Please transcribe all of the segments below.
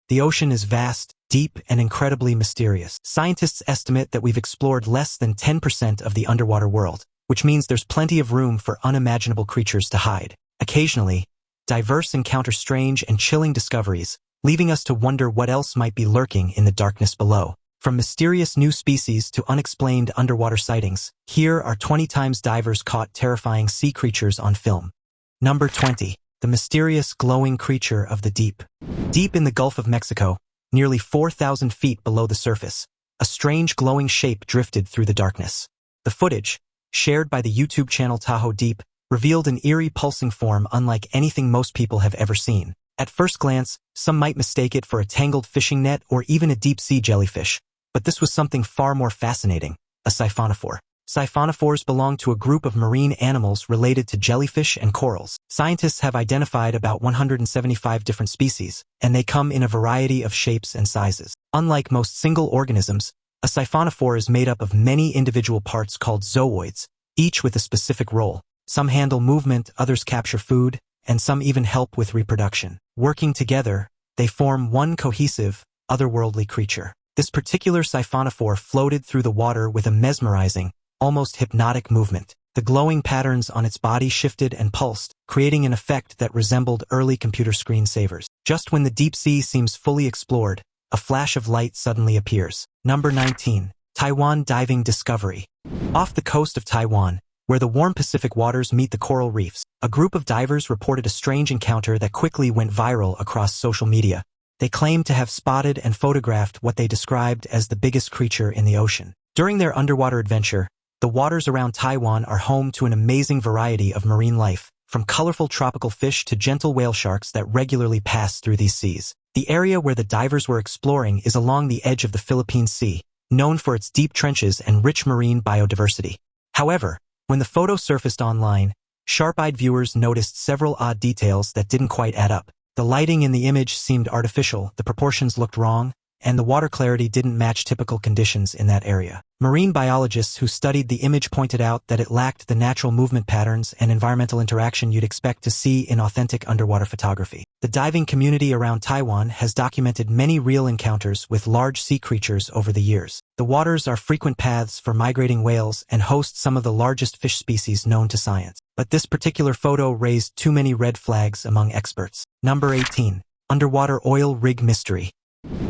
The ocean is vast, deep, and incredibly mysterious. Scientists estimate that we've explored less than 10% of the underwater world, which means there's plenty of room for unimaginable creatures to hide. Occasionally, divers encounter strange and chilling discoveries, leaving us to wonder what else might be lurking in the darkness below. From mysterious new species to unexplained underwater sightings, here are 20 times divers caught terrifying sea creatures on film. Number 20. The mysterious glowing creature of the deep. Deep in the Gulf of Mexico, nearly 4,000 feet below the surface, a strange glowing shape drifted through the darkness. The footage, shared by the YouTube channel Tahoe Deep, revealed an eerie pulsing form unlike anything most people have ever seen. At first glance, some might mistake it for a tangled fishing net or even a deep-sea jellyfish, but this was something far more fascinating, a siphonophore. Siphonophores belong to a group of marine animals related to jellyfish and corals. Scientists have identified about 175 different species, and they come in a variety of shapes and sizes. Unlike most single organisms, a siphonophore is made up of many individual parts called zooids, each with a specific role. Some handle movement, others capture food, and some even help with reproduction. Working together, they form one cohesive, otherworldly creature. This particular siphonophore floated through the water with a mesmerizing, almost hypnotic movement. The glowing patterns on its body shifted and pulsed, creating an effect that resembled early computer screensavers. Just when the deep sea seems fully explored, a flash of light suddenly appears. Number 19. Taiwan diving discovery. Off the coast of Taiwan, where the warm Pacific waters meet the coral reefs, a group of divers reported a strange encounter that quickly went viral across social media. They claimed to have spotted and photographed what they described as the biggest creature in the ocean. During their underwater adventure, the waters around Taiwan are home to an amazing variety of marine life, from colorful tropical fish to gentle whale sharks that regularly pass through these seas. The area where the divers were exploring is along the edge of the Philippine Sea, known for its deep trenches and rich marine biodiversity. However, when the photo surfaced online, sharp-eyed viewers noticed several odd details that didn't quite add up. The lighting in the image seemed artificial, the proportions looked wrong, and the water clarity didn't match typical conditions in that area. Marine biologists who studied the image pointed out that it lacked the natural movement patterns and environmental interaction you'd expect to see in authentic underwater photography. The diving community around Taiwan has documented many real encounters with large sea creatures over the years. The waters are frequent paths for migrating whales and host some of the largest fish species known to science. But this particular photo raised too many red flags among experts. Number 18. Underwater oil rig mystery.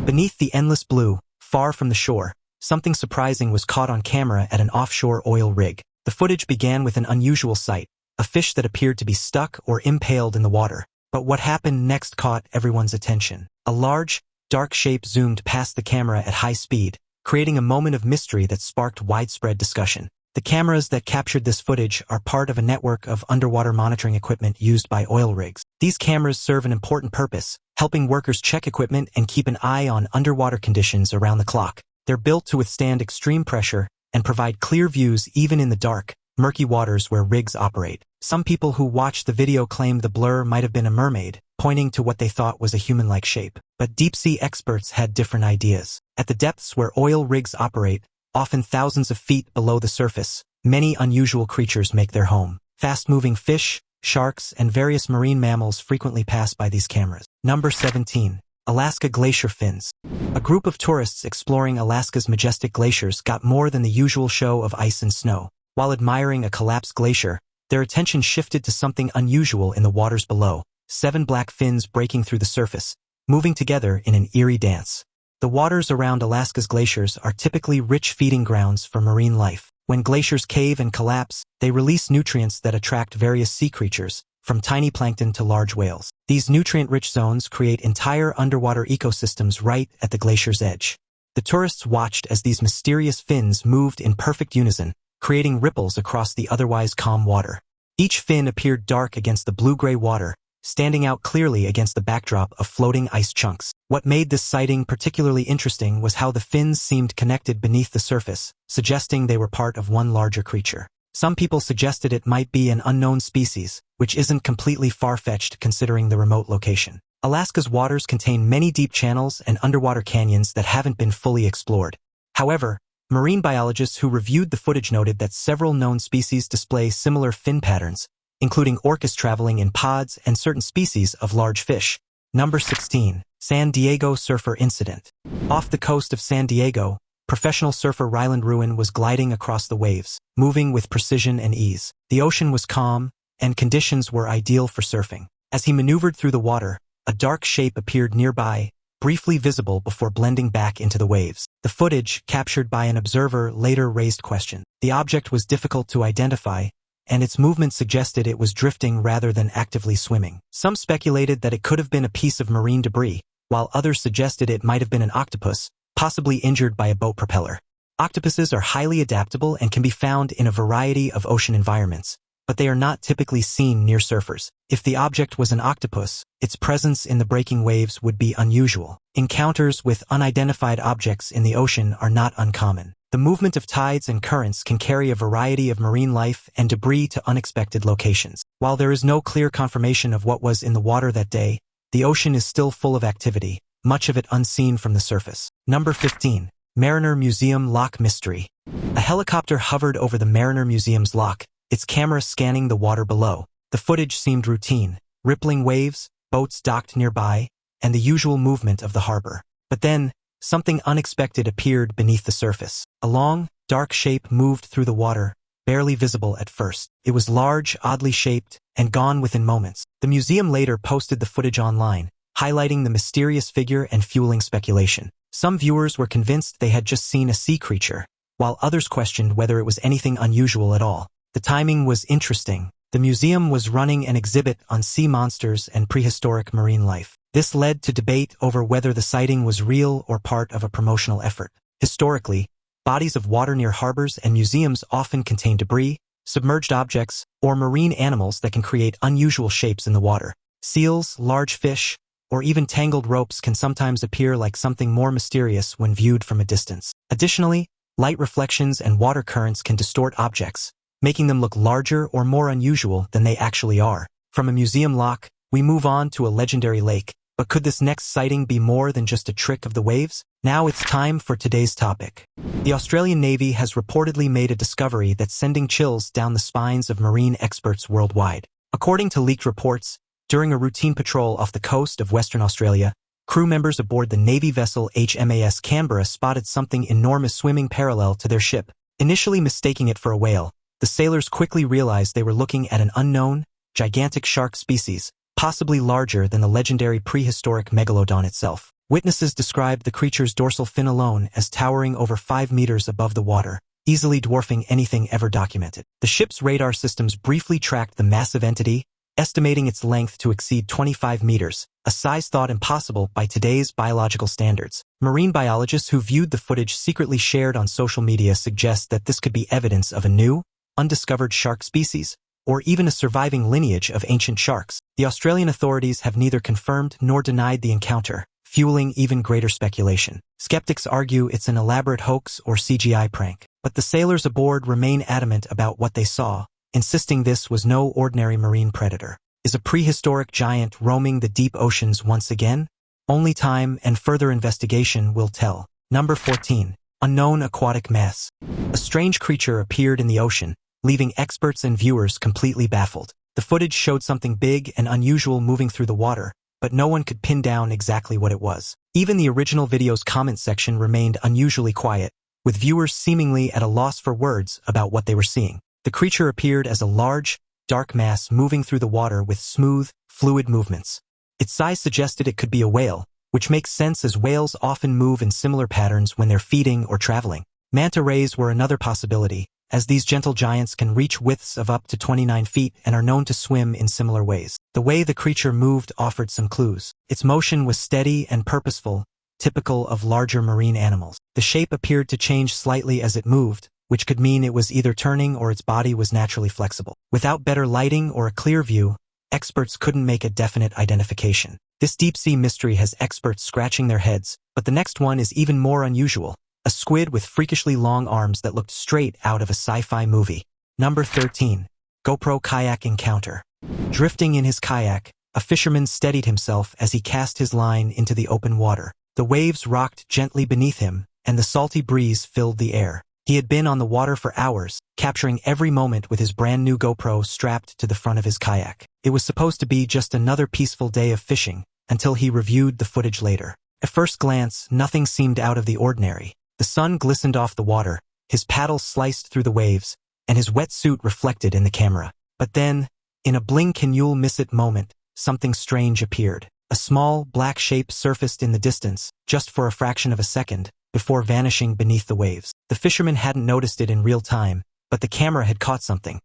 Beneath the endless blue, far from the shore, something surprising was caught on camera at an offshore oil rig. The footage began with an unusual sight, a fish that appeared to be stuck or impaled in the water. But what happened next caught everyone's attention. A large, dark shape zoomed past the camera at high speed, creating a moment of mystery that sparked widespread discussion. The cameras that captured this footage are part of a network of underwater monitoring equipment used by oil rigs. These cameras serve an important purpose, helping workers check equipment and keep an eye on underwater conditions around the clock. They're built to withstand extreme pressure and provide clear views even in the dark, murky waters where rigs operate. Some people who watched the video claimed the blur might have been a mermaid, pointing to what they thought was a human-like shape. But deep-sea experts had different ideas. At the depths where oil rigs operate, often thousands of feet below the surface, many unusual creatures make their home. Fast-moving fish, sharks, and various marine mammals frequently pass by these cameras. Number 17. Alaska glacier fins. A group of tourists exploring Alaska's majestic glaciers got more than the usual show of ice and snow. While admiring a collapsed glacier, their attention shifted to something unusual in the waters below. 7 black fins breaking through the surface, moving together in an eerie dance. The waters around Alaska's glaciers are typically rich feeding grounds for marine life. When glaciers cave and collapse, they release nutrients that attract various sea creatures, from tiny plankton to large whales. These nutrient-rich zones create entire underwater ecosystems right at the glacier's edge. The tourists watched as these mysterious fins moved in perfect unison, creating ripples across the otherwise calm water. Each fin appeared dark against the blue-gray water, standing out clearly against the backdrop of floating ice chunks. What made this sighting particularly interesting was how the fins seemed connected beneath the surface, suggesting they were part of one larger creature. Some people suggested it might be an unknown species, which isn't completely far-fetched considering the remote location. Alaska's waters contain many deep channels and underwater canyons that haven't been fully explored. However, marine biologists who reviewed the footage noted that several known species display similar fin patterns, including orcas traveling in pods and certain species of large fish, Number 16. San Diego Surfer Incident. Off the coast of San Diego, professional surfer Ryland Ruin was gliding across the waves, moving with precision and ease. The ocean was calm, and conditions were ideal for surfing. As he maneuvered through the water, a dark shape appeared nearby, briefly visible before blending back into the waves. The footage, captured by an observer, later raised questions. The object was difficult to identify, and its movement suggested it was drifting rather than actively swimming. Some speculated that it could have been a piece of marine debris, while others suggested it might have been an octopus, possibly injured by a boat propeller. Octopuses are highly adaptable and can be found in a variety of ocean environments, but they are not typically seen near surfers. If the object was an octopus, its presence in the breaking waves would be unusual. Encounters with unidentified objects in the ocean are not uncommon. The movement of tides and currents can carry a variety of marine life and debris to unexpected locations. While there is no clear confirmation of what was in the water that day, the ocean is still full of activity, much of it unseen from the surface. Number 15. Mariner Museum Lock Mystery. A helicopter hovered over the Mariner Museum's lock, its camera scanning the water below. The footage seemed routine: rippling waves, boats docked nearby, and the usual movement of the harbor. But then, something unexpected appeared beneath the surface. A long, dark shape moved through the water, barely visible at first. It was large, oddly shaped, and gone within moments. The museum later posted the footage online, highlighting the mysterious figure and fueling speculation. Some viewers were convinced they had just seen a sea creature, while others questioned whether it was anything unusual at all. The timing was interesting. The museum was running an exhibit on sea monsters and prehistoric marine life. This led to debate over whether the sighting was real or part of a promotional effort. Historically, bodies of water near harbors and museums often contain debris, submerged objects, or marine animals that can create unusual shapes in the water. Seals, large fish, or even tangled ropes can sometimes appear like something more mysterious when viewed from a distance. Additionally, light reflections and water currents can distort objects, making them look larger or more unusual than they actually are. From a museum lock, we move on to a legendary lake. But could this next sighting be more than just a trick of the waves? Now it's time for today's topic. The Australian Navy has reportedly made a discovery that's sending chills down the spines of marine experts worldwide. According to leaked reports, during a routine patrol off the coast of Western Australia, crew members aboard the Navy vessel HMAS Canberra spotted something enormous swimming parallel to their ship. Initially mistaking it for a whale, the sailors quickly realized they were looking at an unknown, gigantic shark species, possibly larger than the legendary prehistoric Megalodon itself. Witnesses described the creature's dorsal fin alone as towering over 5 meters above the water, easily dwarfing anything ever documented. The ship's radar systems briefly tracked the massive entity, estimating its length to exceed 25 meters, a size thought impossible by today's biological standards. Marine biologists who viewed the footage secretly shared on social media suggest that this could be evidence of a new, undiscovered shark species, or even a surviving lineage of ancient sharks. The Australian authorities have neither confirmed nor denied the encounter, fueling even greater speculation. Skeptics argue it's an elaborate hoax or CGI prank, but the sailors aboard remain adamant about what they saw, insisting this was no ordinary marine predator. Is a prehistoric giant roaming the deep oceans once again? Only time and further investigation will tell. Number 14. Unknown aquatic mass. A strange creature appeared in the ocean, leaving experts and viewers completely baffled. The footage showed something big and unusual moving through the water, but no one could pin down exactly what it was. Even the original video's comment section remained unusually quiet, with viewers seemingly at a loss for words about what they were seeing. The creature appeared as a large, dark mass moving through the water with smooth, fluid movements. Its size suggested it could be a whale, which makes sense as whales often move in similar patterns when they're feeding or traveling. Manta rays were another possibility, as these gentle giants can reach widths of up to 29 feet and are known to swim in similar ways. The way the creature moved offered some clues. Its motion was steady and purposeful, typical of larger marine animals. The shape appeared to change slightly as it moved, which could mean it was either turning or its body was naturally flexible. Without better lighting or a clear view, experts couldn't make a definite identification. This deep-sea mystery has experts scratching their heads, but the next one is even more unusual. A squid with freakishly long arms that looked straight out of a sci-fi movie. Number 13. GoPro kayak encounter. Drifting in his kayak, a fisherman steadied himself as he cast his line into the open water. The waves rocked gently beneath him, and the salty breeze filled the air. He had been on the water for hours, capturing every moment with his brand new GoPro strapped to the front of his kayak. It was supposed to be just another peaceful day of fishing, until he reviewed the footage later. At first glance, nothing seemed out of the ordinary. The sun glistened off the water, his paddles sliced through the waves, and his wetsuit reflected in the camera. But then, in a blink-can-you'll-miss-it moment, something strange appeared. A small, black shape surfaced in the distance, just for a fraction of a second, before vanishing beneath the waves. The fisherman hadn't noticed it in real time, but the camera had caught something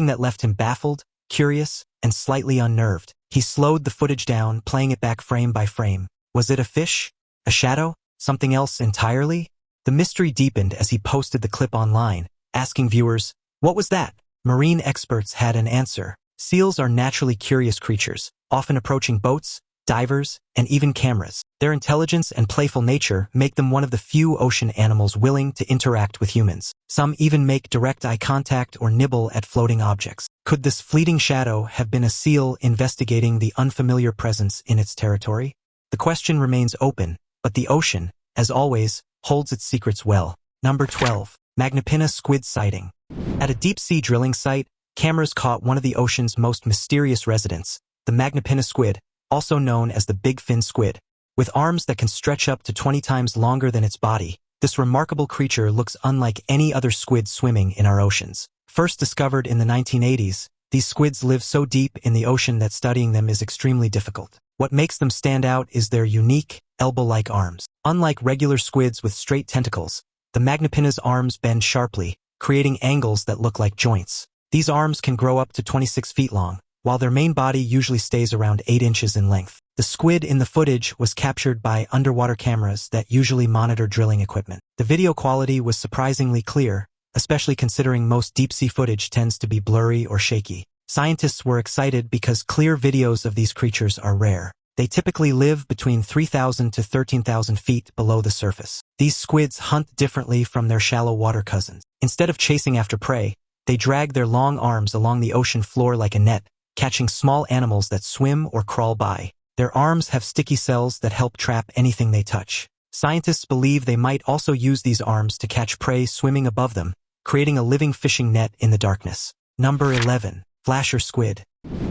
that left him baffled, curious, and slightly unnerved. He slowed the footage down, playing it back frame by frame. Was it a fish? A shadow? Something else entirely? The mystery deepened as he posted the clip online, asking viewers, "What was that?" Marine experts had an answer. Seals are naturally curious creatures, often approaching boats, divers, and even cameras. Their intelligence and playful nature make them one of the few ocean animals willing to interact with humans. Some even make direct eye contact or nibble at floating objects. Could this fleeting shadow have been a seal investigating the unfamiliar presence in its territory? The question remains open, but the ocean, as always, holds its secrets well. Number 12. Magnapinna squid sighting. At a deep-sea drilling site, cameras caught one of the ocean's most mysterious residents, the Magnapinna squid, also known as the big fin squid. With arms that can stretch up to 20 times longer than its body, this remarkable creature looks unlike any other squid swimming in our oceans. First discovered in the 1980s, these squids live so deep in the ocean that studying them is extremely difficult. What makes them stand out is their unique, elbow-like arms. Unlike regular squids with straight tentacles, the Magnapinna's arms bend sharply, creating angles that look like joints. These arms can grow up to 26 feet long, while their main body usually stays around 8 inches in length. The squid in the footage was captured by underwater cameras that usually monitor drilling equipment. The video quality was surprisingly clear, especially considering most deep-sea footage tends to be blurry or shaky. Scientists were excited because clear videos of these creatures are rare. They typically live between 3,000 to 13,000 feet below the surface. These squids hunt differently from their shallow water cousins. Instead of chasing after prey, they drag their long arms along the ocean floor like a net, catching small animals that swim or crawl by. Their arms have sticky cells that help trap anything they touch. Scientists believe they might also use these arms to catch prey swimming above them, creating a living fishing net in the darkness. Number 11. Flasher squid.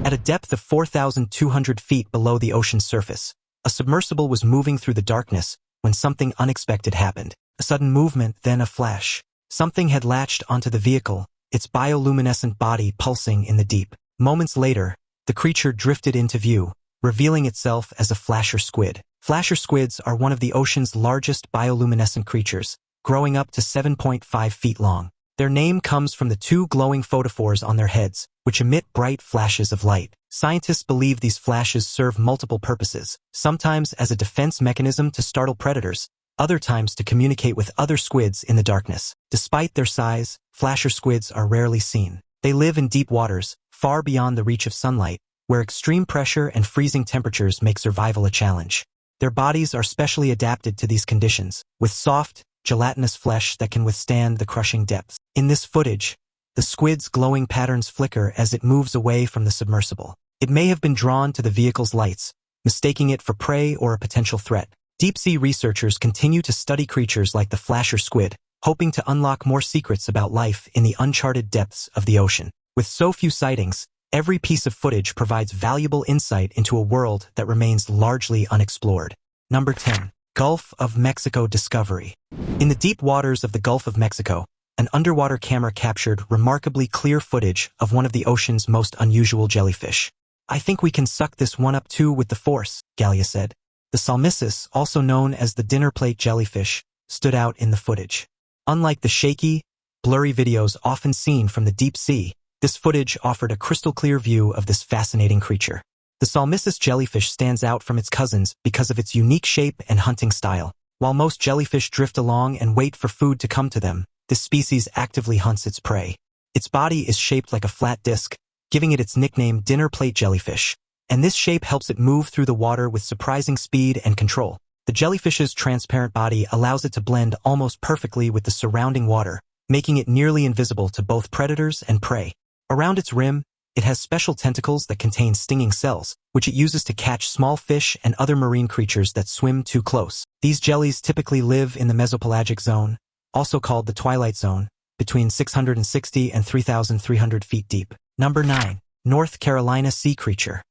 At a depth of 4,200 feet below the ocean's surface, a submersible was moving through the darkness when something unexpected happened. A sudden movement, then a flash. Something had latched onto the vehicle, its bioluminescent body pulsing in the deep. Moments later, the creature drifted into view, revealing itself as a flasher squid. Flasher squids are one of the ocean's largest bioluminescent creatures, growing up to 7.5 feet long. Their name comes from the 2 glowing photophores on their heads, which emit bright flashes of light. Scientists believe these flashes serve multiple purposes, sometimes as a defense mechanism to startle predators, other times to communicate with other squids in the darkness. Despite their size, flasher squids are rarely seen. They live in deep waters, far beyond the reach of sunlight, where extreme pressure and freezing temperatures make survival a challenge. Their bodies are specially adapted to these conditions, with soft, gelatinous flesh that can withstand the crushing depths. In this footage, the squid's glowing patterns flicker as it moves away from the submersible. It may have been drawn to the vehicle's lights, mistaking it for prey or a potential threat. Deep-sea researchers continue to study creatures like the flasher squid, hoping to unlock more secrets about life in the uncharted depths of the ocean. With so few sightings, every piece of footage provides valuable insight into a world that remains largely unexplored. Number 10. Gulf of Mexico discovery. In the deep waters of the Gulf of Mexico, an underwater camera captured remarkably clear footage of one of the ocean's most unusual jellyfish. "I think we can suck this one up too with the force," Gallia said. The salmissus, also known as the dinner plate jellyfish, stood out in the footage. Unlike the shaky, blurry videos often seen from the deep sea, this footage offered a crystal-clear view of this fascinating creature. The salmissus jellyfish stands out from its cousins because of its unique shape and hunting style. While most jellyfish drift along and wait for food to come to them, this species actively hunts its prey. Its body is shaped like a flat disc, giving it its nickname dinner plate jellyfish, and this shape helps it move through the water with surprising speed and control. The jellyfish's transparent body allows it to blend almost perfectly with the surrounding water, making it nearly invisible to both predators and prey. Around its rim, it has special tentacles that contain stinging cells, which it uses to catch small fish and other marine creatures that swim too close. These jellies typically live in the mesopelagic zone, also called the twilight zone, between 660 and 3,300 feet deep. Number 9. North Carolina sea creature.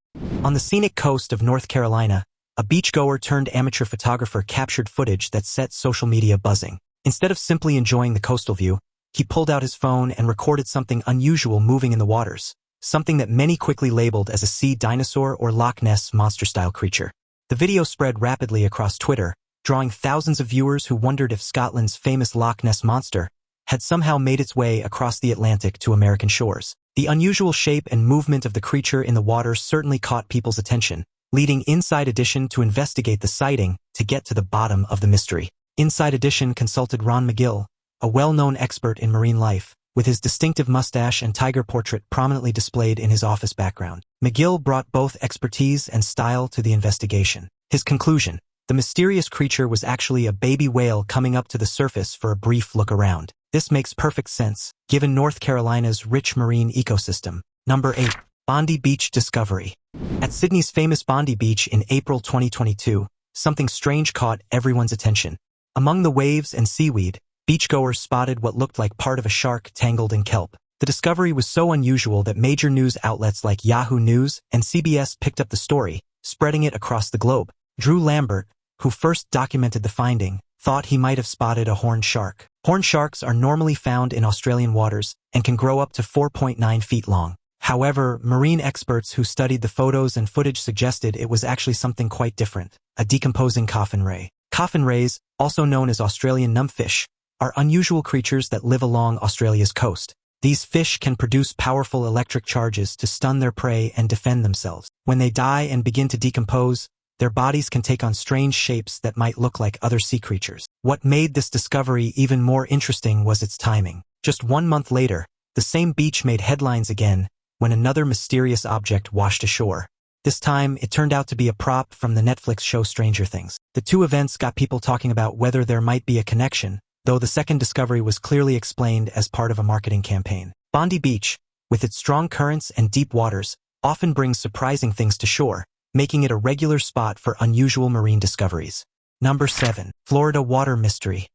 On the scenic coast of North Carolina, a beachgoer turned amateur photographer captured footage that set social media buzzing. Instead of simply enjoying the coastal view, he pulled out his phone and recorded something unusual moving in the waters, something that many quickly labeled as a sea dinosaur or Loch Ness monster-style creature. The video spread rapidly across Twitter, drawing thousands of viewers who wondered if Scotland's famous Loch Ness monster had somehow made its way across the Atlantic to American shores. The unusual shape and movement of the creature in the water certainly caught people's attention, leading Inside Edition to investigate the sighting to get to the bottom of the mystery. Inside Edition consulted Ron McGill, a well-known expert in marine life, with his distinctive mustache and tiger portrait prominently displayed in his office background. McGill brought both expertise and style to the investigation. His conclusion: the mysterious creature was actually a baby whale coming up to the surface for a brief look around. This makes perfect sense, given North Carolina's rich marine ecosystem. Number 8. Bondi Beach Discovery. At Sydney's famous Bondi Beach in April 2022, something strange caught everyone's attention. Among the waves and seaweed, beachgoers spotted what looked like part of a shark tangled in kelp. The discovery was so unusual that major news outlets like Yahoo News and CBS picked up the story, spreading it across the globe. Drew Lambert, who first documented the finding, thought he might have spotted a horned shark. Horned sharks are normally found in Australian waters and can grow up to 4.9 feet long. However, marine experts who studied the photos and footage suggested it was actually something quite different: a decomposing coffin ray. Coffin rays, also known as Australian numbfish, are unusual creatures that live along Australia's coast. These fish can produce powerful electric charges to stun their prey and defend themselves. When they die and begin to decompose, their bodies can take on strange shapes that might look like other sea creatures. What made this discovery even more interesting was its timing. Just 1 month later, the same beach made headlines again when another mysterious object washed ashore. This time, it turned out to be a prop from the Netflix show Stranger Things. The two events got people talking about whether there might be a connection, though the second discovery was clearly explained as part of a marketing campaign. Bondi Beach, with its strong currents and deep waters, often brings surprising things to shore, making it a regular spot for unusual marine discoveries. Number 7. Florida Water Mystery.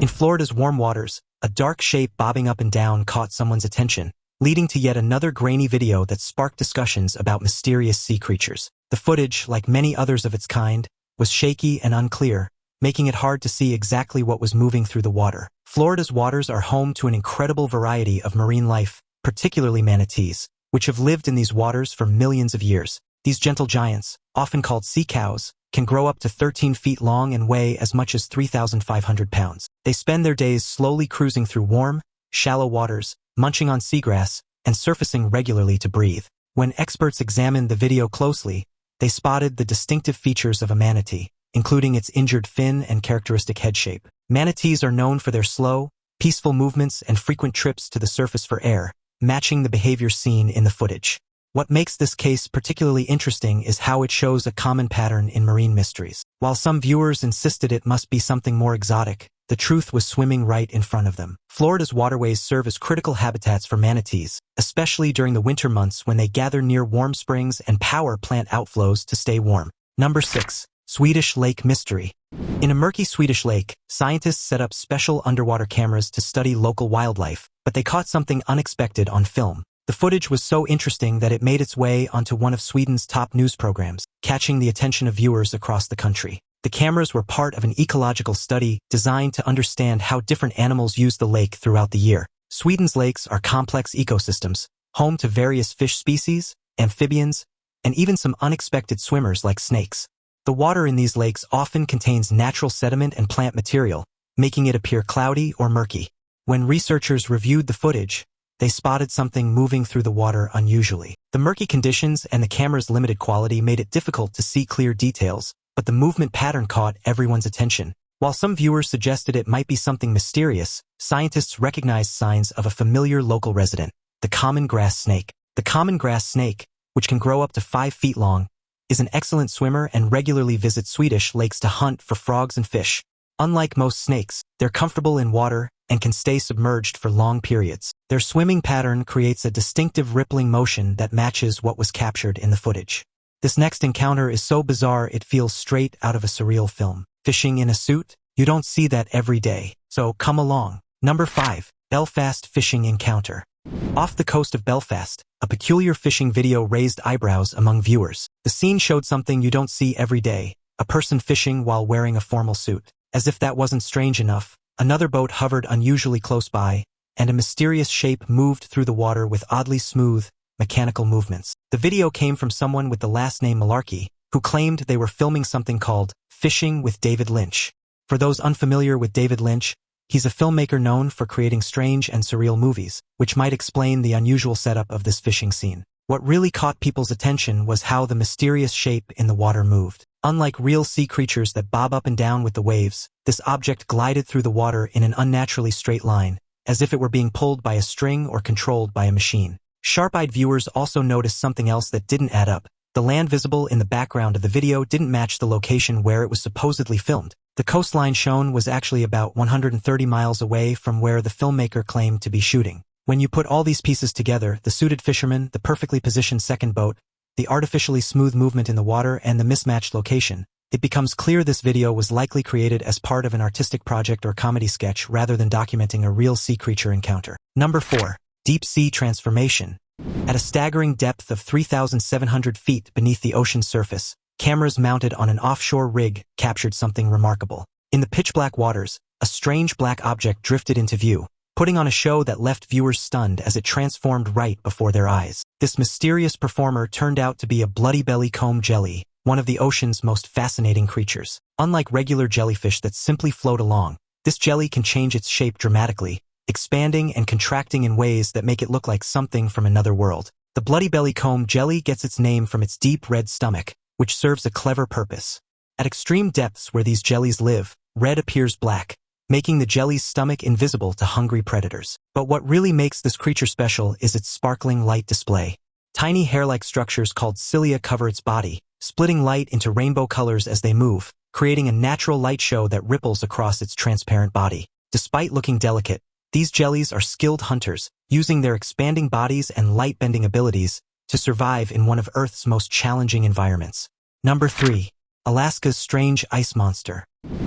In Florida's warm waters, a dark shape bobbing up and down caught someone's attention, leading to yet another grainy video that sparked discussions about mysterious sea creatures. The footage, like many others of its kind, was shaky and unclear, making it hard to see exactly what was moving through the water. Florida's waters are home to an incredible variety of marine life, particularly manatees, which have lived in these waters for millions of years. These gentle giants, often called sea cows, can grow up to 13 feet long and weigh as much as 3,500 pounds. They spend their days slowly cruising through warm, shallow waters, munching on seagrass, and surfacing regularly to breathe. When experts examined the video closely, they spotted the distinctive features of a manatee, including its injured fin and characteristic head shape. Manatees are known for their slow, peaceful movements and frequent trips to the surface for air, matching the behavior seen in the footage. What makes this case particularly interesting is how it shows a common pattern in marine mysteries. While some viewers insisted it must be something more exotic, the truth was swimming right in front of them. Florida's waterways serve as critical habitats for manatees, especially during the winter months when they gather near warm springs and power plant outflows to stay warm. Number 6. Swedish Lake Mystery. In a murky Swedish lake, scientists set up special underwater cameras to study local wildlife, but they caught something unexpected on film. The footage was so interesting that it made its way onto one of Sweden's top news programs, catching the attention of viewers across the country. The cameras were part of an ecological study designed to understand how different animals use the lake throughout the year. Sweden's lakes are complex ecosystems, home to various fish species, amphibians, and even some unexpected swimmers like snakes. The water in these lakes often contains natural sediment and plant material, making it appear cloudy or murky. When researchers reviewed the footage, they spotted something moving through the water unusually. The murky conditions and the camera's limited quality made it difficult to see clear details, but the movement pattern caught everyone's attention. While some viewers suggested it might be something mysterious, scientists recognized signs of a familiar local resident: the common grass snake. The common grass snake, which can grow up to 5 feet long, is an excellent swimmer and regularly visits Swedish lakes to hunt for frogs and fish. Unlike most snakes, they're comfortable in water and can stay submerged for long periods. Their swimming pattern creates a distinctive rippling motion that matches what was captured in the footage. This next encounter is so bizarre it feels straight out of a surreal film. Fishing in a suit? You don't see that every day, so come along. Number 5. Belfast Fishing Encounter. Off the coast of Belfast, a peculiar fishing video raised eyebrows among viewers. The scene showed something you don't see every day: a person fishing while wearing a formal suit. As if that wasn't strange enough, another boat hovered unusually close by, and a mysterious shape moved through the water with oddly smooth, mechanical movements. The video came from someone with the last name Malarkey, who claimed they were filming something called Fishing with David Lynch. For those unfamiliar with David Lynch, he's a filmmaker known for creating strange and surreal movies, which might explain the unusual setup of this fishing scene. What really caught people's attention was how the mysterious shape in the water moved. Unlike real sea creatures that bob up and down with the waves, this object glided through the water in an unnaturally straight line, as if it were being pulled by a string or controlled by a machine. Sharp-eyed viewers also noticed something else that didn't add up. The land visible in the background of the video didn't match the location where it was supposedly filmed. The coastline shown was actually about 130 miles away from where the filmmaker claimed to be shooting. When you put all these pieces together, the suited fisherman, the perfectly positioned second boat, the artificially smooth movement in the water, and the mismatched location, it becomes clear this video was likely created as part of an artistic project or comedy sketch rather than documenting a real sea creature encounter. Number 4. Deep sea transformation. At a staggering depth of 3,700 feet beneath the ocean surface, cameras mounted on an offshore rig captured something remarkable. In the pitch-black waters, a strange black object drifted into view, putting on a show that left viewers stunned as it transformed right before their eyes. This mysterious performer turned out to be a bloody belly comb jelly, one of the ocean's most fascinating creatures. Unlike regular jellyfish that simply float along, this jelly can change its shape dramatically, expanding and contracting in ways that make it look like something from another world. The bloody belly comb jelly gets its name from its deep red stomach, which serves a clever purpose. At extreme depths where these jellies live, red appears black, making the jelly's stomach invisible to hungry predators. But what really makes this creature special is its sparkling light display. Tiny hair-like structures called cilia cover its body, splitting light into rainbow colors as they move, creating a natural light show that ripples across its transparent body. Despite looking delicate, these jellies are skilled hunters, using their expanding bodies and light-bending abilities to survive in one of Earth's most challenging environments. Number 3. Alaska's strange ice monster.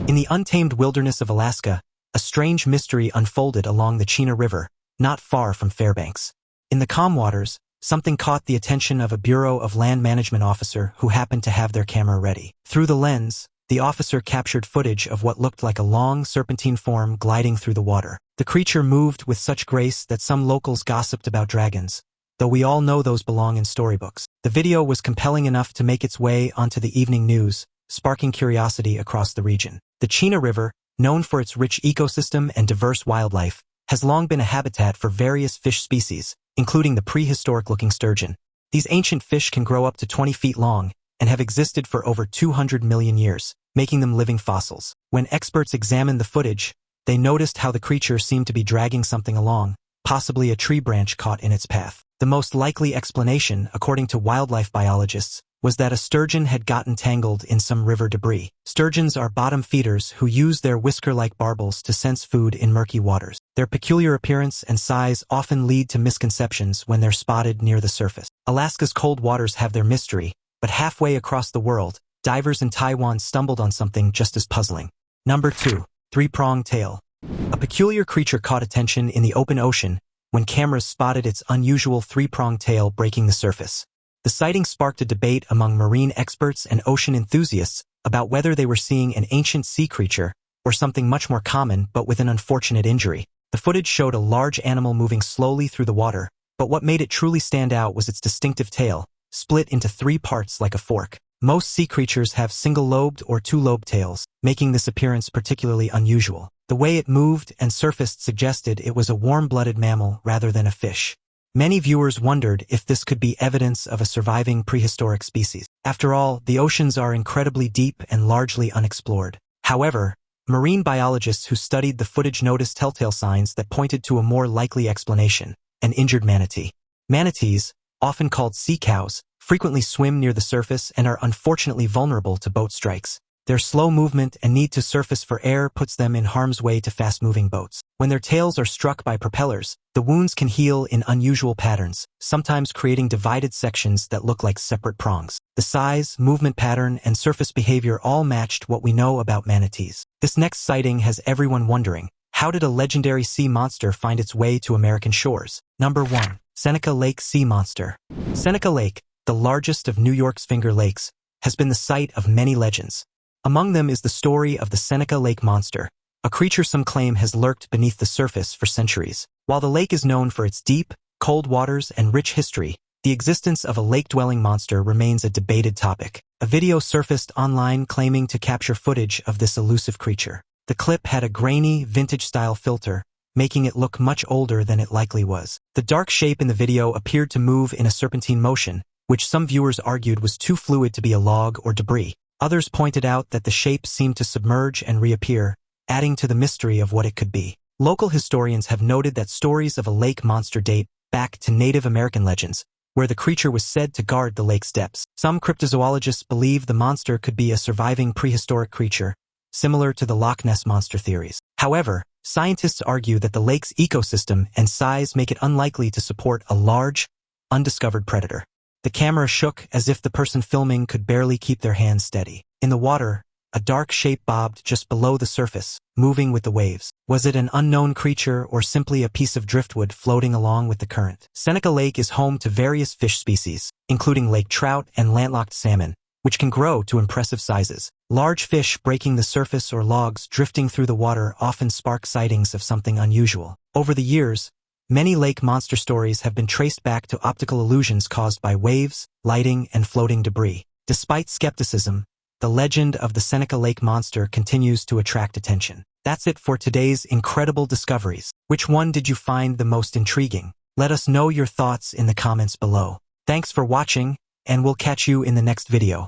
In the untamed wilderness of Alaska, a strange mystery unfolded along the Chena River, not far from Fairbanks. In the calm waters, something caught the attention of a Bureau of Land Management officer who happened to have their camera ready. Through the lens, the officer captured footage of what looked like a long, serpentine form gliding through the water. The creature moved with such grace that some locals gossiped about dragons, though we all know those belong in storybooks. The video was compelling enough to make its way onto the evening news, sparking curiosity across the region. The Chena River, known for its rich ecosystem and diverse wildlife, has long been a habitat for various fish species, including the prehistoric-looking sturgeon. These ancient fish can grow up to 20 feet long and have existed for over 200 million years, making them living fossils. When experts examined the footage, they noticed how the creature seemed to be dragging something along, possibly a tree branch caught in its path. The most likely explanation, according to wildlife biologists, was that a sturgeon had gotten tangled in some river debris. Sturgeons are bottom feeders who use their whisker-like barbels to sense food in murky waters. Their peculiar appearance and size often lead to misconceptions when they're spotted near the surface. Alaska's cold waters have their mystery, but halfway across the world, divers in Taiwan stumbled on something just as puzzling. Number 2. Three-pronged tail. A peculiar creature caught attention in the open ocean when cameras spotted its unusual three-pronged tail breaking the surface. The sighting sparked a debate among marine experts and ocean enthusiasts about whether they were seeing an ancient sea creature or something much more common but with an unfortunate injury. The footage showed a large animal moving slowly through the water, but what made it truly stand out was its distinctive tail, split into 3 parts like a fork. Most sea creatures have single-lobed or two-lobed tails, making this appearance particularly unusual. The way it moved and surfaced suggested it was a warm-blooded mammal rather than a fish. Many viewers wondered if this could be evidence of a surviving prehistoric species. After all, the oceans are incredibly deep and largely unexplored. However, marine biologists who studied the footage noticed telltale signs that pointed to a more likely explanation: an injured manatee. Manatees, often called sea cows, frequently swim near the surface and are unfortunately vulnerable to boat strikes. Their slow movement and need to surface for air puts them in harm's way to fast-moving boats. When their tails are struck by propellers, the wounds can heal in unusual patterns, sometimes creating divided sections that look like separate prongs. The size, movement pattern, and surface behavior all matched what we know about manatees. This next sighting has everyone wondering, how did a legendary sea monster find its way to American shores? Number 1. Seneca Lake Sea Monster. Seneca Lake, the largest of New York's Finger Lakes, has been the site of many legends. Among them is the story of the Seneca Lake monster, a creature some claim has lurked beneath the surface for centuries. While the lake is known for its deep, cold waters and rich history, the existence of a lake-dwelling monster remains a debated topic. A video surfaced online claiming to capture footage of this elusive creature. The clip had a grainy, vintage-style filter, making it look much older than it likely was. The dark shape in the video appeared to move in a serpentine motion, which some viewers argued was too fluid to be a log or debris. Others pointed out that the shape seemed to submerge and reappear, adding to the mystery of what it could be. Local historians have noted that stories of a lake monster date back to Native American legends, where the creature was said to guard the lake's depths. Some cryptozoologists believe the monster could be a surviving prehistoric creature, similar to the Loch Ness monster theories. However, scientists argue that the lake's ecosystem and size make it unlikely to support a large, undiscovered predator. The camera shook as if the person filming could barely keep their hands steady. In the water, a dark shape bobbed just below the surface, moving with the waves. Was it an unknown creature or simply a piece of driftwood floating along with the current? Seneca Lake is home to various fish species, including lake trout and landlocked salmon, which can grow to impressive sizes. Large fish breaking the surface or logs drifting through the water often spark sightings of something unusual. Over the years, many lake monster stories have been traced back to optical illusions caused by waves, lighting, and floating debris. Despite skepticism, the legend of the Seneca Lake monster continues to attract attention. That's it for today's incredible discoveries. Which one did you find the most intriguing? Let us know your thoughts in the comments below. Thanks for watching, and we'll catch you in the next video.